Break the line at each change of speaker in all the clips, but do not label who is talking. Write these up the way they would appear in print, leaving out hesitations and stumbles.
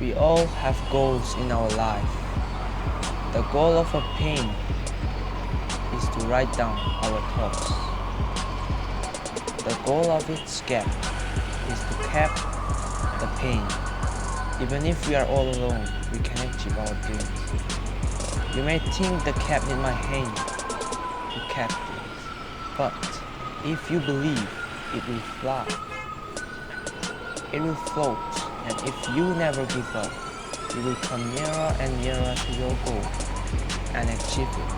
We all have goals in our life. The goal of a pen is to write down our thoughts. The goal of its cap is to cap the pen. Even if we are all alone, we can achieve our dreams. You may think the cap in my hand to cap things, but if you believe, it will fly. It will float, and if you never give up, you will come nearer and nearer to your goal and achieve it.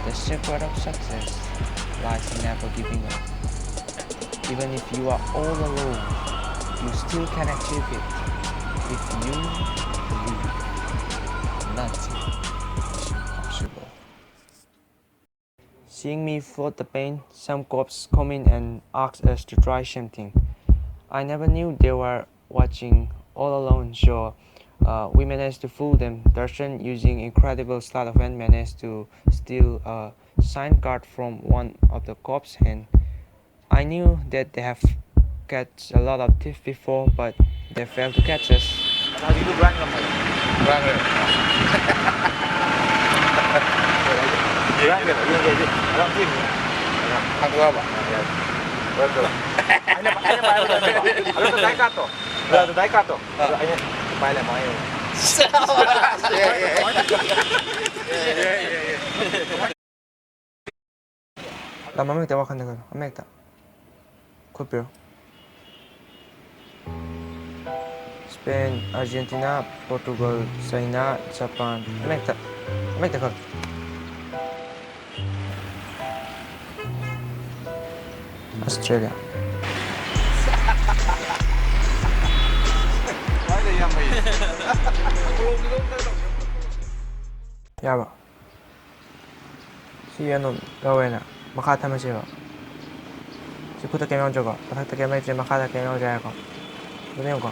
The secret of success lies in never giving up. Even if you are all alone, you still can achieve it. If you believe, nothing is impossible. Seeing me float the paint, some cops come in and ask us to try something. I never knew they were watching all alone, so we managed to fool them. Darshan, using incredible sleight of hand, managed to steal a sign card from one of the cops' hand. I knew that they have catch a lot of thieves before, but they failed to catch us.
Tadi itu berantem ya?
Berantem.
Berantem, iya. Orang tim.
Hantu apa?
Ya. Betul. Hanya Pak. Ada Daika tuh. Ada Daika tuh. Hanya main main.
Lama meg tawakan na gano'n. Meg ta. Kupyo. Spain, Argentina, Portugal, China, Japan. Meg ta. Meg ta gano'n. Australia. Yaba. Si ano gawin na. Makatama siya. Si puta kaya yung jogo. Patakta kaya may makata kaya yung jaya ko. Ano yung ko?